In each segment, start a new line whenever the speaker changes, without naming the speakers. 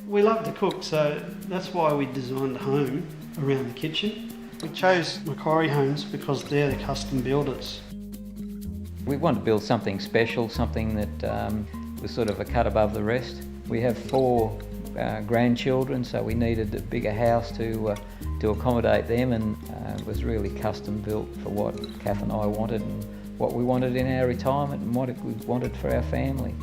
We love to cook, so that's why we designed the home around the kitchen. We chose Macquarie Homes because they're the custom builders.
We wanted to build something special, something that was sort of a cut above the rest. We have 4 grandchildren, so we needed a bigger house to accommodate them, and it was really custom built for what Kath and I wanted and what we wanted in our retirement and what we wanted for our family.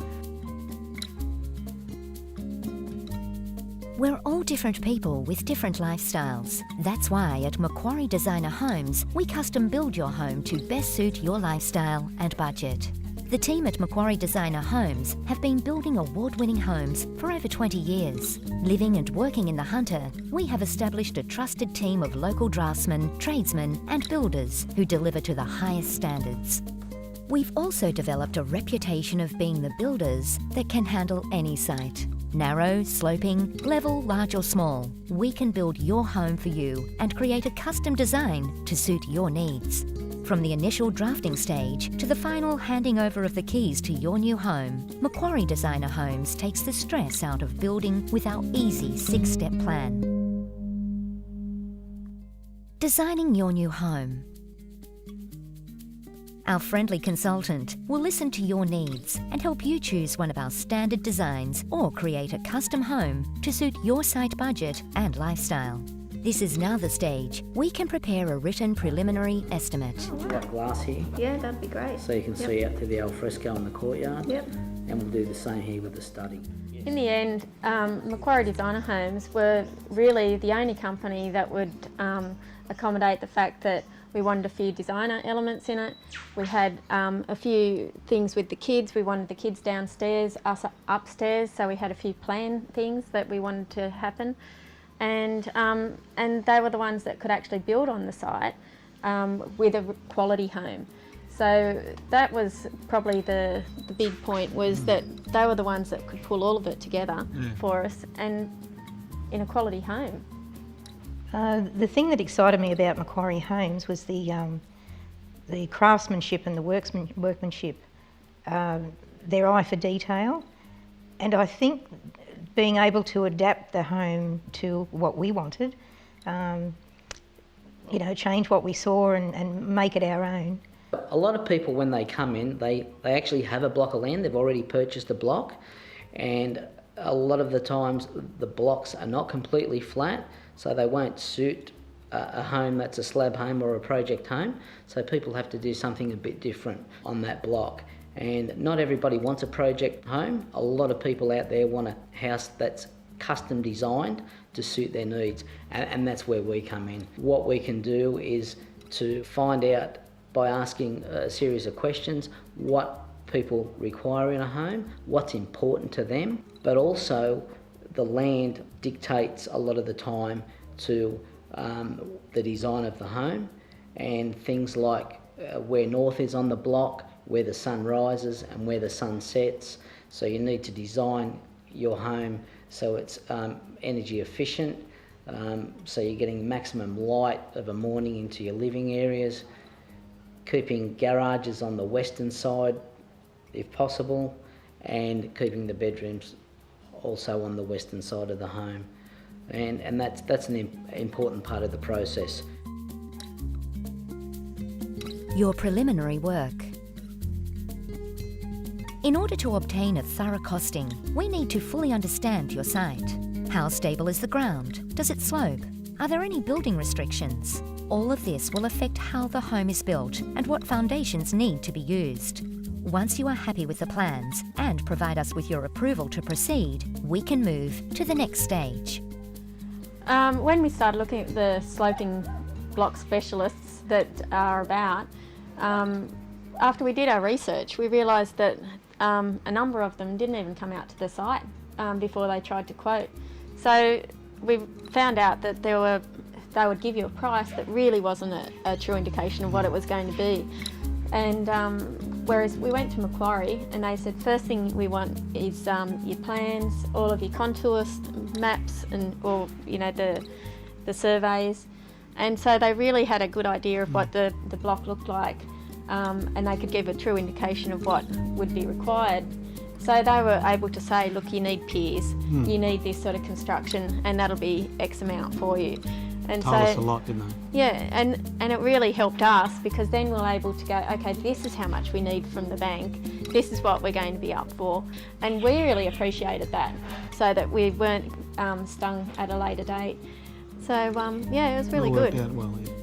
We're all different people with different lifestyles. That's why at Macquarie Designer Homes, we custom build your home to best suit your lifestyle and budget. The team at Macquarie Designer Homes have been building award-winning homes for over 20 years. Living and working in the Hunter, we have established a trusted team of local draftsmen, tradesmen and builders who deliver to the highest standards. We've also developed a reputation of being the builders that can handle any site. Narrow, sloping, level, large or small, we can build your home for you and create a custom design to suit your needs. From the initial drafting stage to the final handing over of the keys to your new home, Macquarie Designer Homes takes the stress out of building with our easy 6-step plan. Designing your new home. Our friendly consultant will listen to your needs and help you choose one of our standard designs or create a custom home to suit your site budget and lifestyle. This is now the stage we can prepare a written preliminary estimate.
We've got glass here,
Yeah, that'd be great.
so you can see out to the alfresco in the courtyard.
Yep.
And we'll do the same here with the study.
In the end, Macquarie Designer Homes were really the only company that would accommodate the fact that we wanted a few designer elements in it. We had a few things with the kids. We wanted the kids downstairs, us upstairs, so we had a few plan things that we wanted to happen. And they were the ones that could actually build on the site with a quality home. So that was probably the big point, was that they were the ones that could pull all of it together for us and in a quality home.
The thing that excited me about Macquarie Homes was the craftsmanship and the workmanship, their eye for detail, and I think being able to adapt the home to what we wanted, change what we saw and make it our own.
A lot of people, when they come in, they actually have a block of land. They've already purchased a block, and a lot of the times the blocks are not completely flat, so they won't suit a home that's a slab home or a project home. So people have to do something a bit different on that block. And not everybody wants a project home. A lot of people out there want a house that's custom designed to suit their needs, and that's where we come in. What we can do is to find out, by asking a series of questions, what people require in a home, what's important to them, but also the land dictates a lot of the time to the design of the home, and things like where north is on the block, where the sun rises and where the sun sets. So you need to design your home so it's energy efficient, so you're getting maximum light of a morning into your living areas, keeping garages on the western side if possible, and keeping the bedrooms also on the western side of the home. And that's an important part of the process.
Your preliminary work. In order to obtain a thorough costing, we need to fully understand your site. How stable is the ground? Does it slope? Are there any building restrictions? All of this will affect how the home is built and what foundations need to be used. Once you are happy with the plans and provide us with your approval to proceed, we can move to the next stage.
When we started looking at the sloping block specialists that are about, after we did our research, we realised that a number of them didn't even come out to the site before they tried to quote. So we found out that they would give you a price that really wasn't a true indication of what it was going to be. And whereas we went to Macquarie and they said, first thing we want is your plans, all of your contours, maps, and the surveys. And so they really had a good idea of what the block looked like, and they could give a true indication of what would be required. So they were able to say, look, you need piers, you need this sort of construction, and that'll be X amount for you. And
Told us a lot, didn't they?
Yeah, and it really helped us, because then we were able to go, okay, this is how much we need from the bank, this is what we're going to be up for. And we really appreciated that, so that we weren't stung at a later date. So yeah, it was really good.
Worked out well, yeah.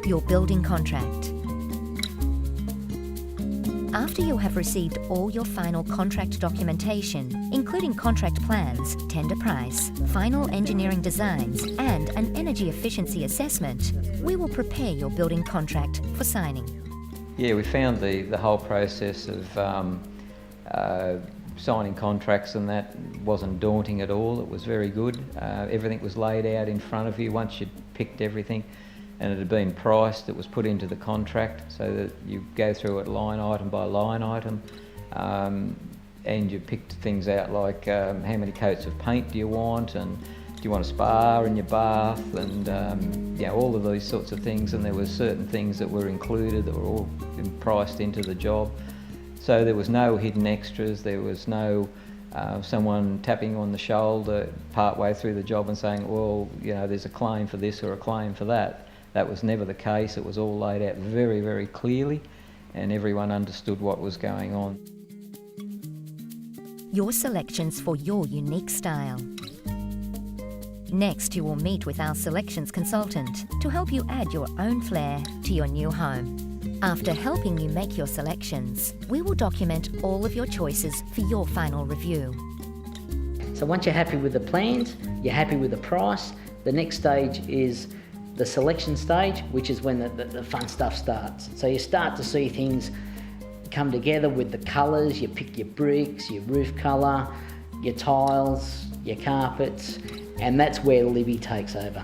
Your building contract. After you have received all your final contract documentation, including contract plans, tender price, final engineering designs, and an energy efficiency assessment, we will prepare your building contract for signing.
Yeah, we found the whole process of signing contracts and that wasn't daunting at all. It was very good. Everything was laid out in front of you once you'd picked everything, and it had been priced. It was put into the contract so that you go through it line item by line item, and you picked things out like how many coats of paint do you want, and do you want a spa in your bath, and yeah, all of these sorts of things. And there were certain things that were included that were all priced into the job. So there was no hidden extras, there was no someone tapping on the shoulder part way through the job and saying, well, you know, there's a claim for this or a claim for that. That was never the case. It was all laid out very, very clearly, and everyone understood what was going on.
Your selections for your unique style. Next, you will meet with our selections consultant to help you add your own flair to your new home. After helping you make your selections, we will document all of your choices for your final review.
So once you're happy with the plans, you're happy with the price, the next stage is the selection stage, which is when the fun stuff starts. So you start to see things come together with the colours. You pick your bricks, your roof colour, your tiles, your carpets, and that's where Libby takes over.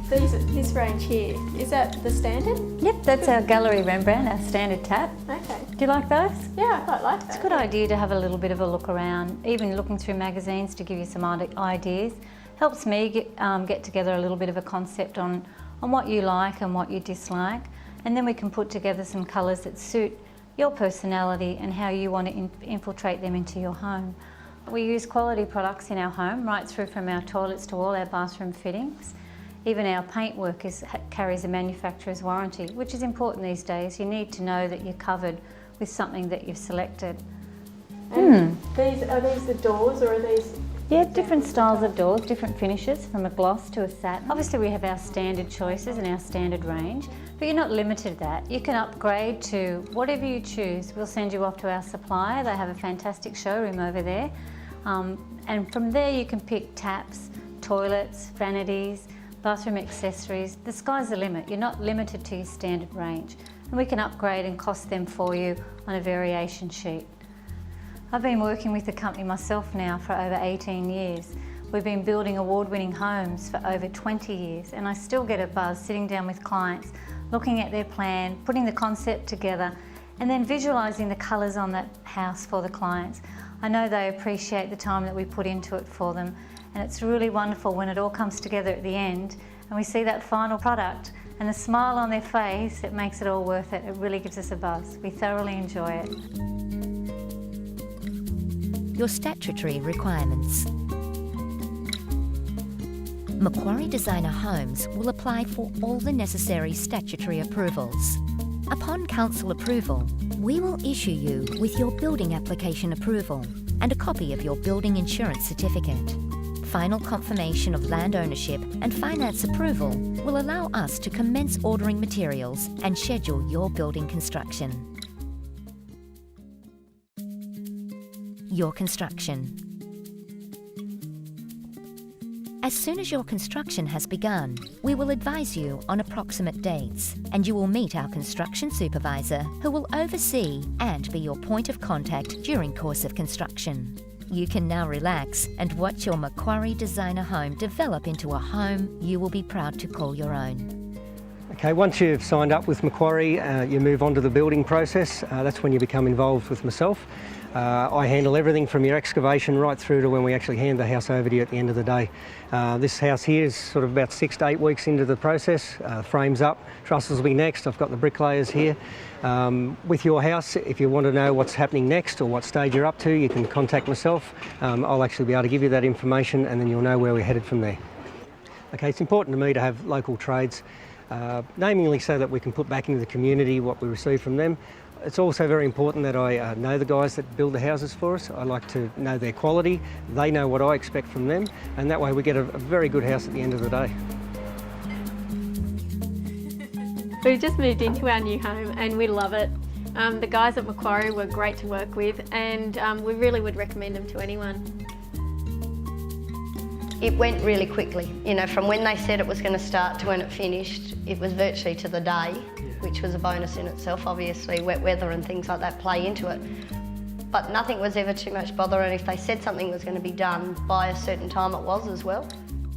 This range here, is that the standard?
Yep, that's our Gallery Rembrandt, our standard tap.
Okay.
Do you like those?
Yeah, I quite like that.
It's a good idea to have a little bit of a look around, even looking through magazines to give you some ideas. Helps me get together a little bit of a concept on what you like and what you dislike, and then we can put together some colours that suit your personality and how you want to infiltrate them into your home. We use quality products in our home, right through from our toilets to all our bathroom fittings. Even our paintwork carries a manufacturer's warranty, which is important these days. You need to know that you're covered with something that you've selected.
And are these the doors, or are these?
Yeah, different styles of doors, different finishes, from a gloss to a satin. Obviously we have our standard choices and our standard range, but you're not limited to that. You can upgrade to whatever you choose. We'll send you off to our supplier. They have a fantastic showroom over there. And from there you can pick taps, toilets, vanities, bathroom accessories. The sky's the limit. You're not limited to your standard range. And we can upgrade and cost them for you on a variation sheet. I've been working with the company myself now for over 18 years. We've been building award-winning homes for over 20 years, and I still get a buzz sitting down with clients, looking at their plan, putting the concept together, and then visualising the colours on that house for the clients. I know they appreciate the time that we put into it for them, and it's really wonderful when it all comes together at the end and we see that final product and the smile on their face. It makes it all worth it. It really gives us a buzz. We thoroughly enjoy it.
Your statutory requirements. Macquarie Designer Homes will apply for all the necessary statutory approvals. Upon council approval, we will issue you with your building application approval and a copy of your building insurance certificate. Final confirmation of land ownership and finance approval will allow us to commence ordering materials and schedule your building construction. Your construction. As soon as your construction has begun, we will advise you on approximate dates, and you will meet our construction supervisor who will oversee and be your point of contact during course of construction. You can now relax and watch your Macquarie Designer home develop into a home you will be proud to call your own.
Okay, once you've signed up with Macquarie, you move on to the building process. That's when you become involved with myself. I handle everything from your excavation right through to when we actually hand the house over to you at the end of the day. This house here is sort of about 6 to 8 weeks into the process. Frames up, trusses will be next. I've got the bricklayers here. With your house, if you want to know what's happening next or what stage you're up to, you can contact myself. I'll actually be able to give you that information, and then you'll know where we're headed from there. Okay, it's important to me to have local trades, namely so that we can put back into the community what we receive from them. It's also very important that I know the guys that build the houses for us. I like to know their quality, they know what I expect from them, and that way we get a very good house at the end of the day.
We've just moved into our new home and we love it. The guys at Macquarie were great to work with, and we really would recommend them to anyone.
It went really quickly. You know, from when they said it was going to start to when it finished, it was virtually to the day, which was a bonus in itself. Obviously, wet weather and things like that play into it. But nothing was ever too much bother, and if they said something was going to be done by a certain time, it was as well.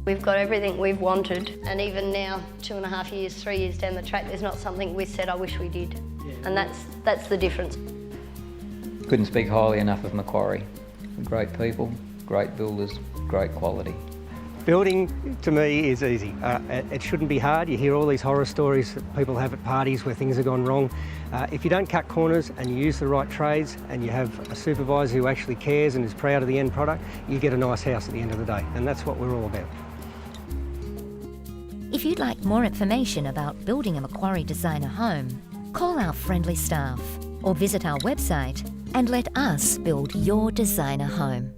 We've got everything we've wanted, and even now, 2.5 years, 3 years down the track, there's not something we said, I wish we did. And that's the difference.
Couldn't speak highly enough of Macquarie. Great people, great builders, great quality.
Building, to me, is easy. It shouldn't be hard. You hear all these horror stories that people have at parties where things have gone wrong. If you don't cut corners and you use the right trades and you have a supervisor who actually cares and is proud of the end product, you get a nice house at the end of the day, and that's what we're all about.
If you'd like more information about building a Macquarie Designer home, call our friendly staff or visit our website and let us build your designer home.